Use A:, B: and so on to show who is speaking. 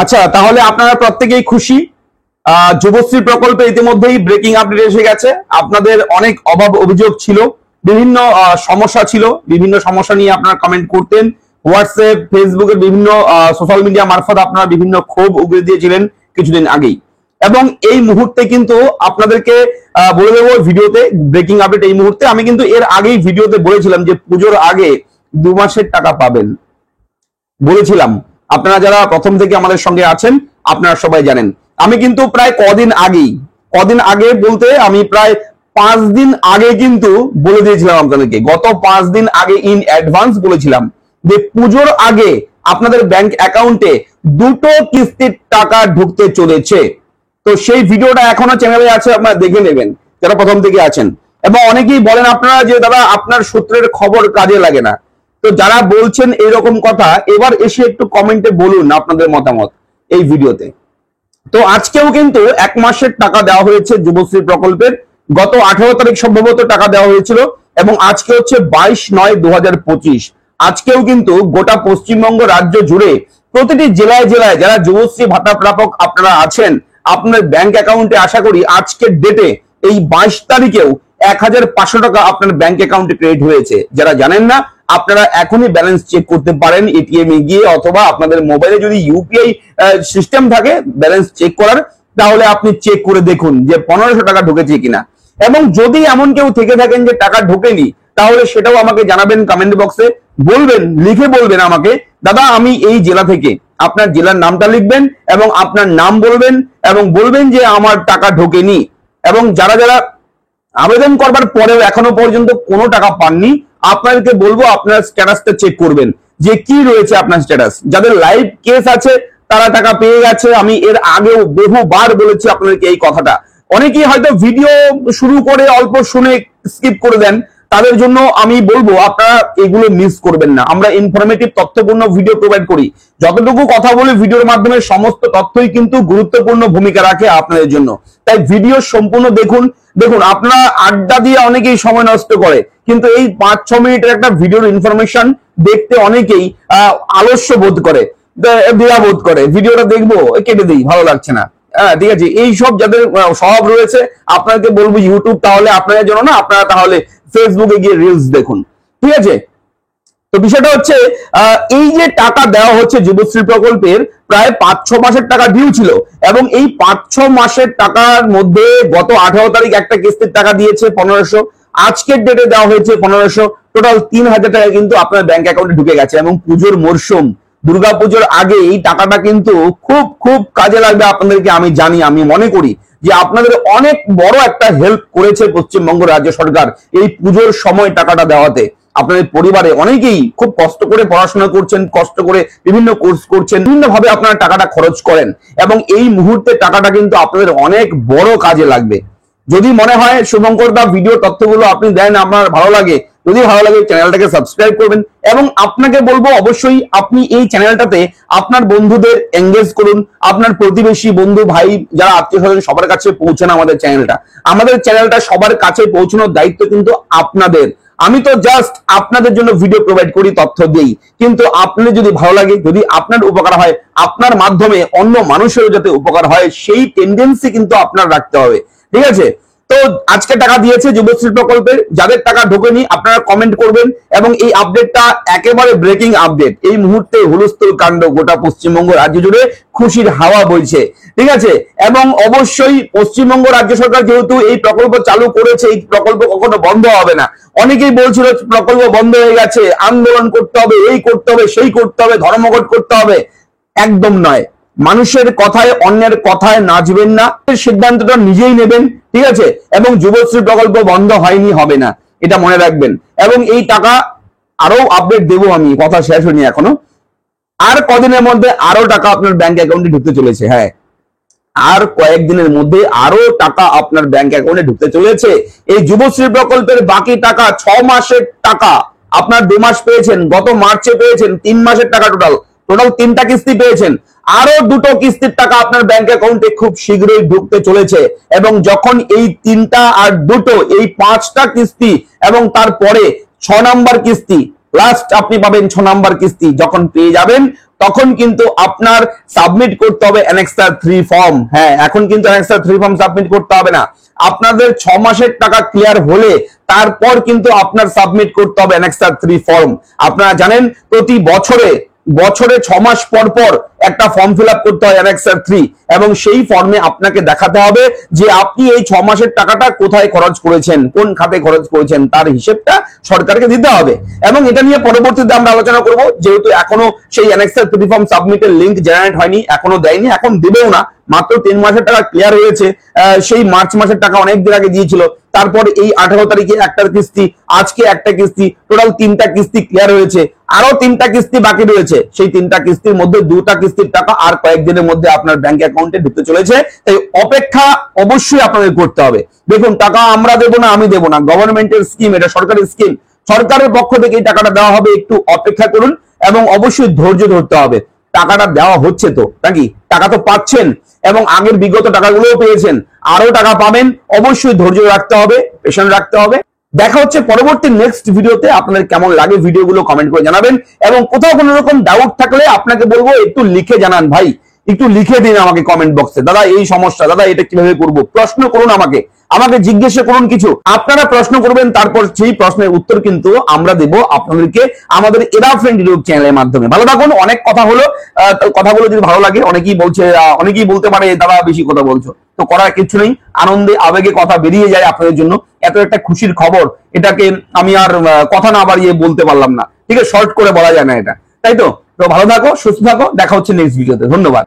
A: আচ্ছা, তাহলে আপনারা প্রত্যেকেই খুশি। যুবশ্রী প্রকল্পে ইতিমধ্যেই ব্রেকিং আপডেট এসে গেছে। আপনাদের অনেক অভাব অভিযোগ ছিল, বিভিন্ন সমস্যা ছিল, বিভিন্ন সমস্যা নিয়ে আপনারা কমেন্ট করতেন। হোয়াটসঅ্যাপ, ফেসবুকের বিভিন্ন সোশ্যাল মিডিয়া মারফত আপনারা বিভিন্ন ক্ষোভ উগরে দিয়েছিলেন কিছুদিন আগেই, এবং এই মুহূর্তে কিন্তু আপনাদেরকে বলে দেবো ভিডিওতে ব্রেকিং আপডেট। এই মুহূর্তে আমি কিন্তু এর আগেই ভিডিওতে বলেছিলাম যে পুজোর আগে 2 মাসের টাকা পাবেন বলেছিলাম। আপনারা যারা প্রথম থেকে আমাদের সঙ্গে আছেন আপনারা সবাই জানেন। আমি কিন্তু প্রায় কদিন আগে বলতে আমি প্রায় 5 দিন আগে কিন্তু বলে দিয়েছিলাম আপনাদেরকে, গত 5 দিন আগে ইন অ্যাডভান্স বলেছিলাম যে পুজোর আগে আপনাদের ব্যাংক অ্যাকাউন্টে 2টো কিস্তির টাকা ঢুকতে চলেছে। তো সেই ভিডিওটা এখনো চ্যানেলে আছে, আপনারা দেখে নেবেন যারা প্রথম থেকে আছেন। এবং অনেকেই বলেন আপনারা যে দাদা আপনার সূত্রের খবর কাজে লাগে না। তো যারা বলছেন এরকম কথা, এবার এসে একটু কমেন্টে বলুন আপনাদের মতামত এই ভিডিওতে। তো আজকেও কিন্তু 1 মাসের টাকা দেওয়া হয়েছে যুবশ্রী প্রকল্পের। গত 18 তারিখ সম্ভবত টাকা দেওয়া হয়েছিল, এবং আজকে হচ্ছে 22/9/2025। আজকেও কিন্তু গোটা পশ্চিমবঙ্গ রাজ্য জুড়ে প্রতিটি জেলায় জেলায় যারা যুবশ্রী ভাতা প্রাপক আপনারা আছেন, আপনার ব্যাংক অ্যাকাউন্টে আশা করি আজকের ডেটে এই 22 তারিখেও 1500 টাকা আপনার ব্যাংক অ্যাকাউন্টে ক্রেডিট হয়েছে। যারা জানেন না আপনারা এখনই ব্যালেন্স চেক করতে পারেন এটিএম এ গিয়ে, অথবা আপনাদের মোবাইলে যদি ইউপিআই সিস্টেম থাকে ব্যালেন্স চেক করার, তাহলে আপনি চেক করে দেখুন যে 1500 টাকা ঢুকেছে কিনা। এবং যদি এমন কেউ থেকে থাকেন যে টাকা ঢোকেনি, তাহলে সেটাও আমাকে জানাবেন কমেন্ট বক্সে, বলবেন, লিখে বলবেন আমাকে দাদা আমি এই জেলা থেকে। আপনার জেলার নামটা লিখবেন এবং আপনার নাম বলবেন, এবং বলবেন যে আমার টাকা ঢোকেনি। এবং যারা যারা আবেদন করবার পরেও এখনো পর্যন্ত কোনো টাকা পাননি, আপনাদেরকে বলবো আপনার স্ট্যাটাসটা চেক করবেন যে কি রয়েছে আপনার স্ট্যাটাস। যাদের লাইভ কেস আছে তারা টাকা পেয়ে গেছে, আমি এর আগেও বহুবার বলেছি আপনাদেরকে এই কথাটা। অনেকেই হয়তো ভিডিও শুরু করে অল্প শুনে স্কিপ করে দেন, তাদের জন্য আমি বলবো আপনারা এগুলো মিস করবেন না। আমরা ইনফরমেটিভ তথ্যপূর্ণ ভিডিও প্রোভাইড করি, যতটুকু কথা বলি ভিডিওর মাধ্যমে সমস্ত তথ্যই কিন্তু গুরুত্বপূর্ণ ভূমিকা রাখে আপনাদের জন্য। তাই ভিডিও সম্পূর্ণ দেখুন। আপনারা আড্ডা দিয়ে অনেকেই সময় নষ্ট করে, কিন্তু এই 5-6 মিনিটের একটা ভিডিওর ইনফরমেশন দেখতে অনেকেই আলস্য বোধ করে, দ্বিধা বোধ করে, ভিডিওটা দেখবো কেটে দিই, ভালো লাগছে না। ঠিক আছে, এইসব যাদের স্বভাব রয়েছে আপনাকে বলবো ইউটিউব তাহলে আপনাদের জন্য না, আপনারা তাহলে ফেসবুকে গিয়ে রিলস দেখুন। ঠিক আছে, তো বিষয়টা হচ্ছে এই যে টাকা দেওয়া হচ্ছে যুবশ্রী প্রকল্পের, প্রায় 5-6 মাসের টাকা ডিউ ছিল, এবং এই 5-6 মাসের টাকার মধ্যে গত 18 তারিখ একটা কিস্তির টাকা দিয়েছে 1500, আজকের ডেটে দেওয়া হয়েছে 1500, টোটাল 3000 টাকা কিন্তু আপনার ব্যাংক অ্যাকাউন্টে ঢুকে গেছে। এবং পুজোর মরশুম, দুর্গাপুজোর আগে এই টাকাটা কিন্তু খুব খুব কাজে লাগবে আপনাদেরকে। আমি জানি, আমি মনে করি যে আপনাদের অনেক বড় একটা হেল্প করেছে পশ্চিমবঙ্গ রাজ্য সরকার এই পুজোর সময় টাকাটা দেওয়াতে। আপনাদের পরিবারে অনেকেই খুব কষ্ট করে পড়াশোনা করছেন, কষ্ট করে বিভিন্ন কোর্স করছেন, বিভিন্ন ভাবে আপনারা টাকাটা খরচ করেন, এবং এই মুহূর্তে টাকাটা কিন্তু আপনাদের অনেক বড় কাজে লাগবে। যদি মনে হয় শুভঙ্কর দা ভিডিও তথ্যগুলো আপনি দেন আপনার ভালো লাগে, যদি ভালো লাগে চ্যানেলটাকে সাবস্ক্রাইব করবেন। এবং আপনাকে বলবো অবশ্যই আপনি এই চ্যানেলটাতে আপনার বন্ধুদের এঙ্গেজ করুন, আপনার প্রতিবেশী, বন্ধু, ভাই, যারা আত্মীয় স্বজন সবার কাছে পৌঁছান আমাদের চ্যানেলটা সবার কাছে পৌঁছানোর দায়িত্ব কিন্তু আপনাদের। আমি তো জাস্ট আপনাদের জন্য ভিডিও প্রোভাইড করি, তথ্য দেই, কিন্তু আপনি যদি ভালো লাগে, যদি আপনার উপকার হয়, আপনার মাধ্যমে অন্য মানুষেরও যাতে উপকার হয় সেই টেন্ডেন্সি কিন্তু আপনার রাখতে হবে। ঠিক আছে, তো আজকে টাকা দিয়েছে যুবশ্রী প্রকল্পের, যাদের টাকা ঢোকেনি আপনারা কমেন্ট করবেন। এবং এই আপডেটটা একেবারে ব্রেকিং আপডেট, এই মুহূর্তে হুলস্থুল কাণ্ড, গোটা পশ্চিমবঙ্গ রাজ্য জুড়ে খুশির হাওয়া বইছে। ঠিক আছে, এবং অবশ্যই পশ্চিমবঙ্গ রাজ্য সরকার যেহেতু এই প্রকল্প চালু করেছে, এই প্রকল্প কখনো বন্ধ হবে না। অনেকেই বলছিল প্রকল্প বন্ধ হয়ে গেছে, আন্দোলন করতে হবে, এই করতে হবে, সেই করতে হবে, ধর্মঘট করতে হবে। একদম নয়, মানুষের কথায় অন্যের কথায় নাচবেন না, সিদ্ধান্তটা নিজেই নেবেন। ঠিক আছে, এবং যুবশ্রী প্রকল্প বন্ধ হয়নি, হবে না, এটা মনে রাখবেন। এবং এই টাকা আরো আপডেট দেবো, আমি কথা শেষ হয়নি এখনো। আর কদিনের মধ্যে আরো টাকা আপনার ব্যাংক অ্যাকাউন্টে ঢুকতে চলেছে। হ্যাঁ, আর কয়েকদিনের মধ্যে আরো টাকা আপনার ব্যাংক অ্যাকাউন্টে ঢুকতে চলেছে। এই যুবশ্রী প্রকল্পের বাকি টাকা 6 মাসের টাকা আপনার 2 মাস পেয়েছেন, গত মার্চে পেয়েছেন 3 মাসের টাকা, টোটাল 3টা কিস্তি পেয়েছেন। আরো 2টো কিস্তির টাকা আপনার ব্যাংক অ্যাকাউন্টে খুব শীঘ্রই ঢুকতে চলেছে। এবং যখন এই 3টা আর 2টো, এই 5টা কিস্তি, এবং তারপরে 6 নাম্বার কিস্তি লাস্ট আপনি পাবেন 6 নাম্বার কিস্তি যখন পেয়ে যাবেন, তখন কিন্তু আপনার সাবমিট করতে হবে অ্যানেক্সার 3 ফর্ম। হ্যাঁ, এখন কিন্তু অ্যানেক্সার 3 ফর্ম সাবমিট করতে হবে না। আপনাদের 6 মাসের টাকা ক্লিয়ার হলে তারপর কিন্তু আপনার সাবমিট করতে হবে অ্যানেক্সার 3 ফর্ম। আপনারা জানেন প্রতি বছরে 6 মাস পর পর একটা ফর্ম ফিল আপ করতে হয় অ্যানেক্সার 3, এবং সেই ফর্মে আপনাকে দেখাতে হবে যে আপনি এই 6 মাসের টাকাটা কোথায় খরচ করেছেন, কোন খাতে খরচ করেছেন, তার হিসেবটা সরকারকে দিতে হবে। এবং এটা নিয়ে পরবর্তীতে আমরা আলোচনা করব, যেহেতু এখনো সেই অ্যানেক্সার 3 ফর্ম সাবমিটের লিংক জেনারেট হয়নি, এখনো দেয়নি, এখন দিবেও না। মাত্র 3 মাসের টাকা ক্লিয়ার হয়েছে, সেই মার্চ মাসের টাকা অনেক দিন আগে দিয়েছিল। তারপর এই 18 তারিখে একটা কিস্তি, আজকে একটা কিস্তি, টোটাল 3টা কিস্তি ক্লিয়ার হয়েছে। আরো 3টা কিস্তি বাকি রয়েছে, সেই 3টা কিস্তির মধ্যে 2টা কিস্তির টাকা আর কয়েকদিনের মধ্যে আপনার ব্যাংক অ্যাকাউন্টে ঢুকতে চলেছে। তাই অপেক্ষা অবশ্যই আপনাদের করতে হবে। দেখুন, টাকা আমরা দেবো না, আমি দেবো না, গভর্নমেন্টের স্কিম, এটা সরকারি স্কিম, সরকারের পক্ষ থেকে এই টাকাটা দেওয়া হবে। একটু অপেক্ষা করুন এবং অবশ্যই ধৈর্য ধরতে হবে। টাকাটা দেওয়া হচ্ছে তো নাকি, টাকা তো পাচ্ছেন এবং আগের বিগত টাকাগুলোও পেয়েছেন, আরো টাকা পাবেন। অবশ্যই ধৈর্য রাখতে হবে, পেশেন্ট রাখতে হবে। দেখা হচ্ছে পরবর্তী নেক্সট ভিডিওতে। আপনাদের কেমন লাগে ভিডিওগুলো কমেন্ট করে জানাবেন, এবং কোথাও কোনো রকম ডাউট থাকলে আপনাকে বলবো একটু লিখে জানান ভাই, একটু লিখে দিন আমাকে কমেন্ট বক্সে, দাদা এই সমস্যা, দাদা এটা কিভাবে করব, প্রশ্ন করুন, আমাকে জিজ্ঞেস করুন কিছু। আপনারা প্রশ্ন করবেন, তারপর সেই প্রশ্নের উত্তর কিন্তু আমরা দেব আপনাদেরকে আমাদের এরা ফ্রেন্ড ইউটিউব চ্যানেলের মাধ্যমে। ভালো থাকুন। অনেক কথা হলো, কথাগুলো যদি ভালো লাগে, অনেকেই বলতে পারে দাদা বেশি কথা বলছো, তো করার কিছু নেই, আনন্দে আবেগে কথা বেরিয়ে যায় আপনাদের জন্য। এত একটা খুশির খবর, এটাকে আমি আর কথা না বাড়িয়ে বলতে পারলাম না, ঠিক আছে, শর্ট করে বলা যায় না এটা, তাই তো। তো ভালো থাকো, সুস্থ থাকো, দেখা হচ্ছে নেক্সট ভিডিওতে। ধন্যবাদ।